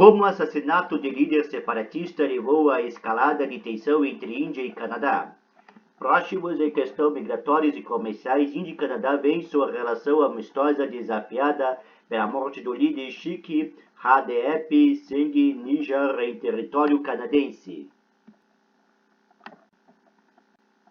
Como o assassinato de líder separatista levou à escalada de tensão entre Índia e Canadá. Próximos em questão migratórios e comerciais, Índia e Canadá veem sua relação amistosa desafiada pela morte do líder Sikh Hardeep Singh Nijjar em território canadense.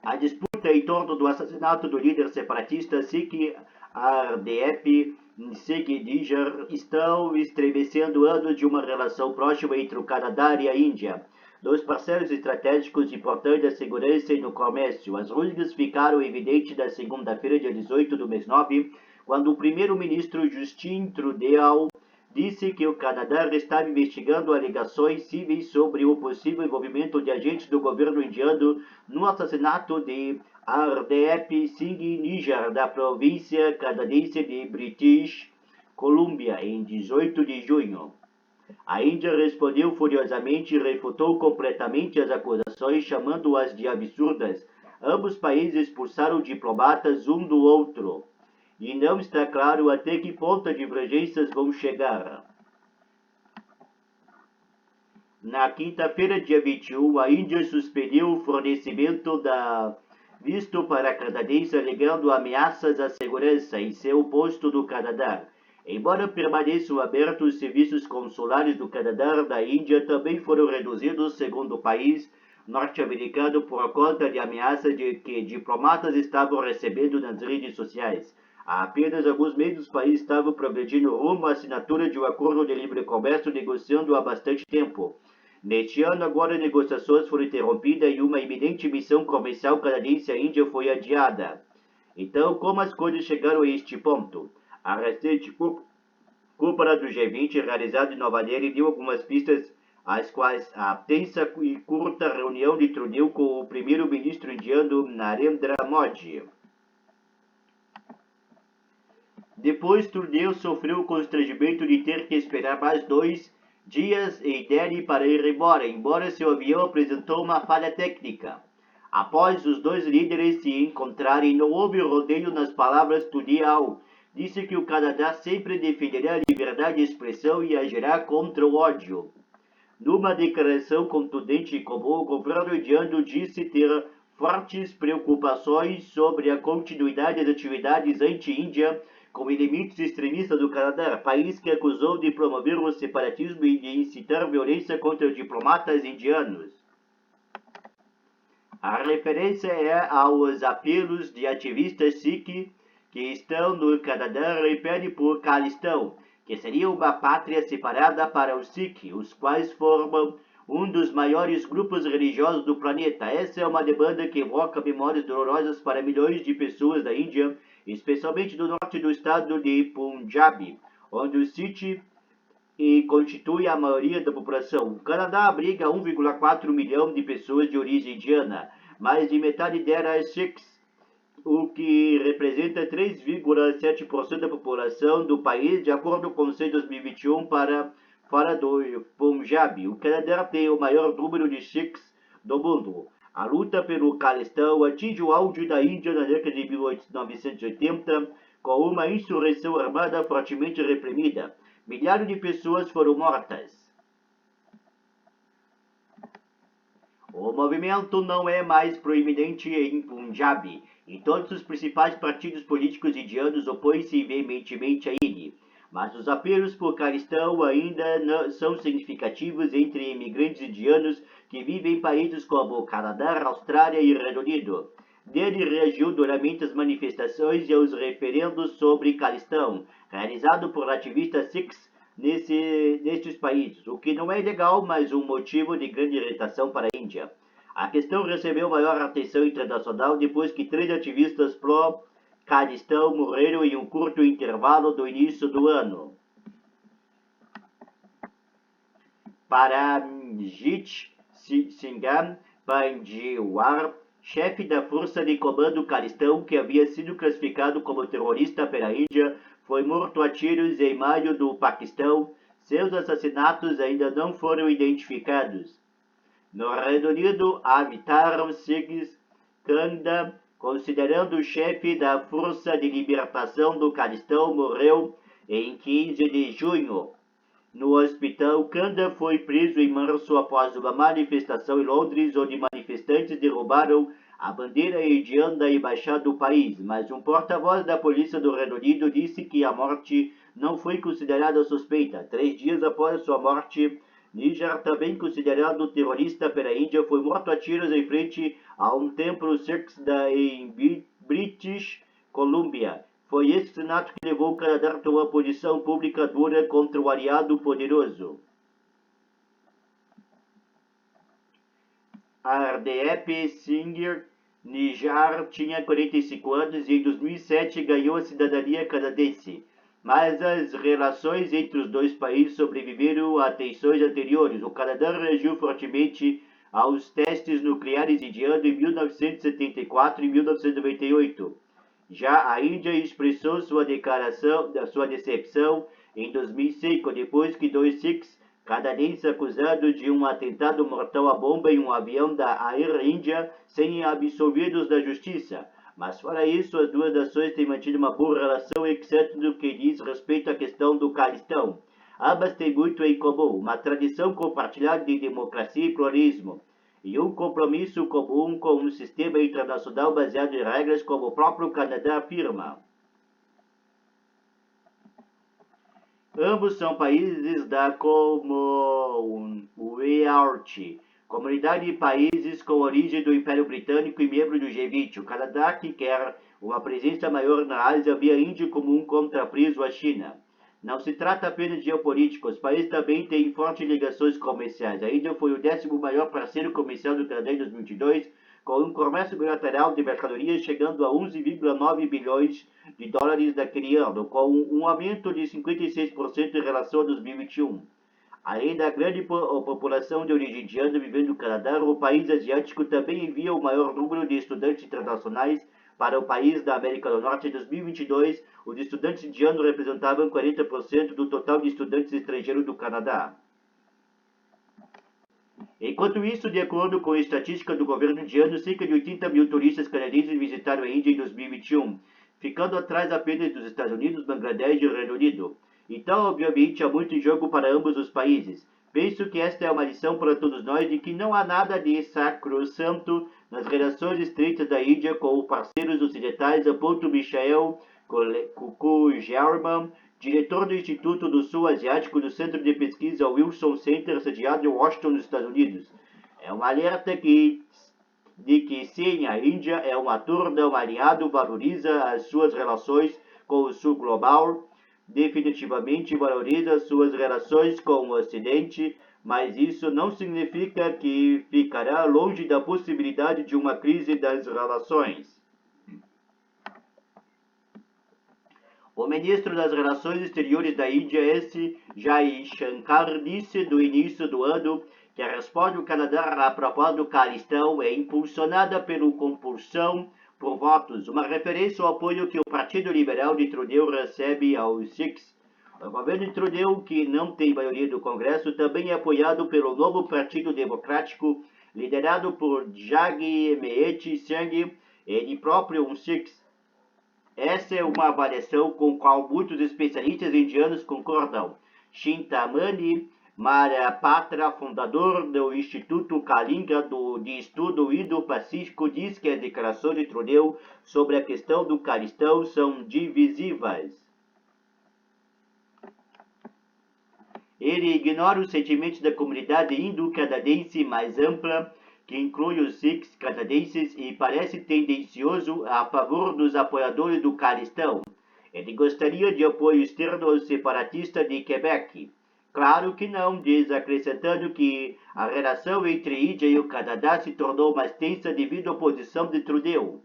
A disputa em torno do assassinato do líder separatista Sikh Hardeep Singh Nijjar estão estremecendo anos de uma relação próxima entre o Canadá e a Índia, dois parceiros estratégicos importantes da segurança e no comércio. As rusgas ficaram evidentes na segunda-feira, dia 18 do mês 9, quando o primeiro-ministro Justin Trudeau disse que o Canadá estava investigando alegações cíveis sobre o possível envolvimento de agentes do governo indiano no assassinato de Hardeep Singh Nijjar da província canadense de British Columbia em 18 de junho. A Índia respondeu furiosamente e refutou completamente as acusações, chamando-as de absurdas. Ambos países expulsaram diplomatas um do outro, e não está claro até que ponto as divergências vão chegar. Na quinta-feira, dia 21, a Índia suspendeu o fornecimento da visto para canadenses, alegando ameaças à segurança em seu posto do Canadá. Embora permaneçam abertos, os serviços consulares do Canadá da Índia também foram reduzidos, segundo o país norte-americano, por conta de ameaças que diplomatas estavam recebendo nas redes sociais. Há apenas alguns meses, o país estava progredindo rumo à assinatura de um acordo de livre comércio negociando há bastante tempo. Neste ano, agora, as negociações foram interrompidas e uma iminente missão comercial canadense à Índia foi adiada. Então, como as coisas chegaram a este ponto? A recente cúpula do G20, realizada em Nova Delhi, deu algumas pistas, às quais a tensa e curta reunião de Trudeau com o primeiro-ministro indiano Narendra Modi. Depois, Trudeau sofreu o constrangimento de ter que esperar mais 2 dias em Delhi para ir embora seu avião apresentou uma falha técnica. Após os dois líderes se encontrarem, não houve rodeio nas palavras. Trudeau disse que o Canadá sempre defenderá a liberdade de expressão e agirá contra o ódio. Numa declaração contundente e comum, o governo indiano disse ter fortes preocupações sobre a continuidade das atividades anti-Índia com elementos extremistas do Canadá, país que acusou de promover o separatismo e de incitar violência contra diplomatas indianos. A referência é aos apelos de ativistas Sikh que estão no Canadá e pedem por Khalistan, que seria uma pátria separada para os Sikh, os quais formam um dos maiores grupos religiosos do planeta. Essa é uma demanda que evoca memórias dolorosas para milhões de pessoas da Índia, especialmente do norte do estado de Punjab, onde os Sikh constituem a maioria da população. O Canadá abriga 1,4 milhão de pessoas de origem indiana, mais de metade delas Sikhs, o que representa 3,7% da população do país, de acordo com o censo 2021 para fora do Punjab. O Canadá tem o maior número de Sikhs do mundo. A luta pelo Khalistan atinge o auge da Índia na década de 1980, com uma insurreição armada fortemente reprimida. Milhares de pessoas foram mortas. O movimento não é mais proeminente em Punjab, e todos os principais partidos políticos indianos opõem-se veementemente a ele. Mas os apelos por Khalistan ainda não são significativos entre imigrantes indianos que vivem em países como Canadá, Austrália e Reino Unido. Delhi reagiu duramente às manifestações e aos referendos sobre Khalistan, realizado por ativistas Sikhs nestes países, o que não é ilegal, mas um motivo de grande irritação para a Índia. A questão recebeu maior atenção internacional depois que 3 ativistas pró-Khalistan morreram em um curto intervalo do início do ano. Paramjit Singh Panjwar, chefe da força de comando Khalistan, que havia sido classificado como terrorista pela Índia, foi morto a tiros em maio do Paquistão. Seus assassinatos ainda não foram identificados. No Reino Unido, Avitaram Singh Kanda, considerando o chefe da Força de Libertação do Khalistan, morreu em 15 de junho. no hospital. Kanda foi preso em março após uma manifestação em Londres, onde manifestantes derrubaram a bandeira indiana da embaixada do país, mas um porta-voz da polícia do Reino Unido disse que a morte não foi considerada suspeita. 3 dias após sua morte, Nijar, também considerado terrorista pela Índia, foi morto a tiros em frente a um templo Sikhs em British Columbia. Foi esse assassinato que levou o Canadá a uma posição pública dura contra o aliado poderoso. Hardeep Singh Nijar tinha 45 anos e em 2007 ganhou a cidadania canadense. Mas as relações entre os dois países sobreviveram a tensões anteriores. O Canadá reagiu fortemente aos testes nucleares indianos em 1974 e 1998. Já a Índia expressou sua decepção em 2005, depois que 2 Sikhs canadenses acusados de um atentado mortal à bomba em um avião da Air India serem absolvidos da justiça. Mas fora isso, as duas nações têm mantido uma boa relação, exceto no que diz respeito à questão do Calistão. Ambas têm muito em comum, uma tradição compartilhada de democracia e pluralismo, e um compromisso comum com um sistema internacional baseado em regras, como o próprio Canadá afirma. Ambos são países da Commonwealth, comunidade de países com origem do Império Britânico e membro do G20. O Canadá, que quer uma presença maior na Ásia via Índia como um contrapeso à China. Não se trata apenas de geopolítica, os países também têm fortes ligações comerciais. A Índia foi o 10º maior parceiro comercial do Canadá em 2022, com um comércio bilateral de mercadorias chegando a 11,9 bilhões de dólares naquele ano, com um aumento de 56% em relação a 2021. Além da grande população de origem indiana vivendo no Canadá, o país asiático também envia o maior número de estudantes internacionais para o país da América do Norte. Em 2022, os estudantes indianos representavam 40% do total de estudantes estrangeiros do Canadá. Enquanto isso, de acordo com a estatística do governo indiano, cerca de 80 mil turistas canadenses visitaram a Índia em 2021, ficando atrás apenas dos Estados Unidos, Bangladesh e o Reino Unido. Então, obviamente, há muito em jogo para ambos os países. Penso que esta é uma lição para todos nós de que não há nada de sacrossanto nas relações estreitas da Índia com parceiros ocidentais, aponta Michael Kukugerman, diretor do Instituto do Sul Asiático do Centro de Pesquisa Wilson Center, sediado em Washington, nos Estados Unidos. É um alerta de que sim, a Índia é um ator não aliado, valoriza as suas relações com o Sul global, definitivamente valoriza suas relações com o Ocidente, mas isso não significa que ficará longe da possibilidade de uma crise das relações. O ministro das Relações Exteriores da Índia, S. Jai Shankar, disse no início do ano que a resposta do Canadá à proposta do Calistão é impulsionada pela compulsão por votos, uma referência ao apoio que o Partido Liberal de Trudeau recebe aos Sikhs. O governo de Trudeau, que não tem maioria do Congresso, também é apoiado pelo novo Partido Democrático, liderado por Jagmeet Singh, ele próprio um Sikh. Essa é uma avaliação com a qual muitos especialistas indianos concordam. Chintamani Marapatra, fundador do Instituto Kalinga de Estudo Indo-Pacífico, diz que as declarações de Trudeau sobre a questão do Calistão são divisivas. Ele ignora os sentimentos da comunidade indo-canadense mais ampla, que inclui os Sikhs canadenses, e parece tendencioso a favor dos apoiadores do Calistão. Ele gostaria de apoio externo aos separatistas de Quebec. Claro que não, diz, acrescentando que a relação entre a Índia e o Canadá se tornou mais tensa devido à posição de Trudeau.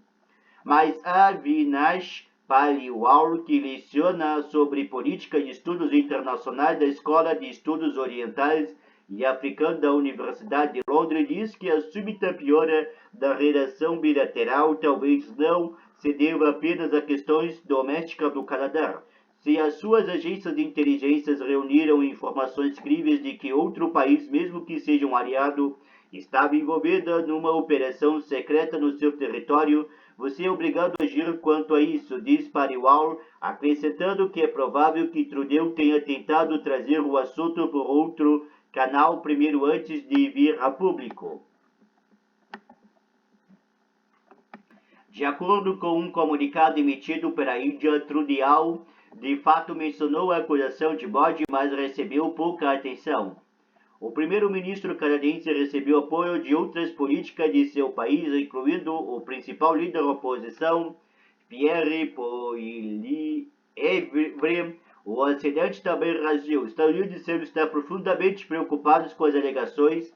Mas Avinash Paliwal, que leciona sobre política e estudos internacionais da Escola de Estudos Orientais e Africanos da Universidade de Londres, diz que a súbita piora da relação bilateral talvez não se deva apenas a questões domésticas do Canadá. Se as suas agências de inteligência reuniram informações críveis de que outro país, mesmo que seja um aliado, estava envolvido numa operação secreta no seu território, você é obrigado a agir quanto a isso, diz Pariwal, acrescentando que é provável que Trudeau tenha tentado trazer o assunto por outro canal primeiro antes de vir a público. De acordo com um comunicado emitido pela Índia, Trudeau de fato mencionou a acusação de Modi, mas recebeu pouca atenção. O primeiro-ministro canadense recebeu apoio de outras políticas de seu país, incluindo o principal líder da oposição, Pierre Poilievre. O acidente também reagiu. Os Estados Unidos disseram estar profundamente preocupados com as alegações,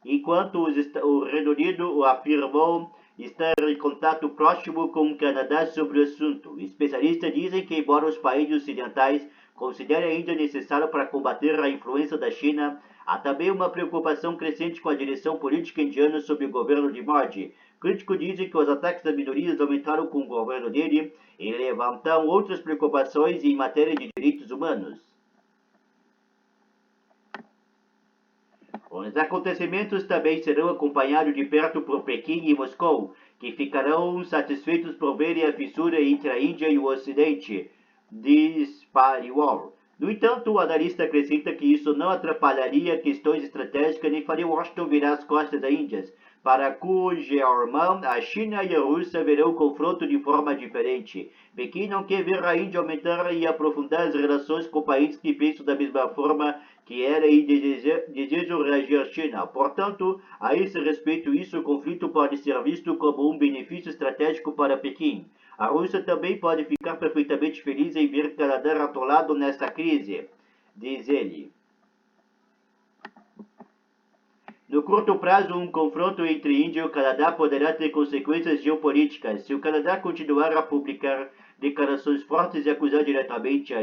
enquanto o Reino Unido afirmou estar em contato próximo com o Canadá sobre o assunto. Especialistas dizem que, embora os países ocidentais considerem ainda necessário para combater a influência da China, há também uma preocupação crescente com a direção política indiana sob o governo de Modi. Críticos dizem que os ataques às minorias aumentaram com o governo dele e levantam outras preocupações em matéria de direitos humanos. Os acontecimentos também serão acompanhados de perto por Pequim e Moscou, que ficarão satisfeitos por verem a fissura entre a Índia e o Ocidente, diz Pariwal. No entanto, o analista acrescenta que isso não atrapalharia questões estratégicas nem faria Washington virar as costas à Índia. Para Ku Georman, a China e a Rússia verão o confronto de forma diferente. Pequim não quer ver a Índia aumentar e aprofundar as relações com países que pensam da mesma forma que ela e desejam reagir à China. Portanto, a esse respeito, o conflito pode ser visto como um benefício estratégico para Pequim. A Rússia também pode ficar perfeitamente feliz em ver Canadá atolado nesta crise, diz ele. No curto prazo, um confronto entre Índia e o Canadá poderá ter consequências geopolíticas. Se o Canadá continuar a publicar declarações fortes e acusar diretamente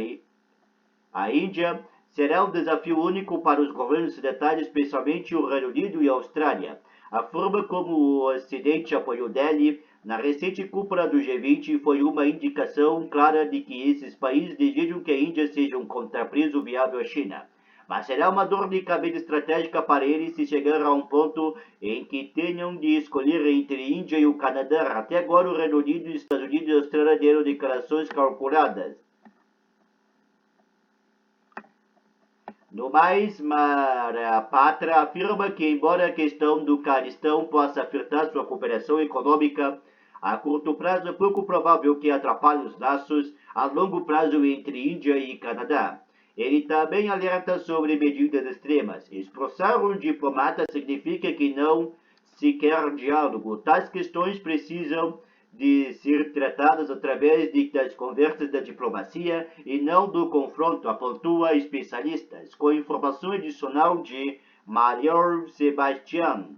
a Índia, será um desafio único para os governos ocidentais, especialmente o Reino Unido e a Austrália. A forma como o Ocidente apoiou Delhi na recente cúpula do G20 foi uma indicação clara de que esses países desejam que a Índia seja um contrapeso viável à China. Mas será uma dor de cabeça estratégica para eles se chegar a um ponto em que tenham de escolher entre Índia e o Canadá. Até agora, o Reino Unido, Estados Unidos e a Austrália deram declarações calculadas. No mais, Mara Patra afirma que, embora a questão do Afeganistão possa afetar sua cooperação econômica, a curto prazo é pouco provável que atrapalhe os laços a longo prazo entre Índia e Canadá. Ele também alerta sobre medidas extremas. Expulsar um diplomata significa que não se quer diálogo. Tais questões precisam de ser tratadas através das conversas da diplomacia e não do confronto, apontua especialistas. Com informação adicional de Marior Sebastián.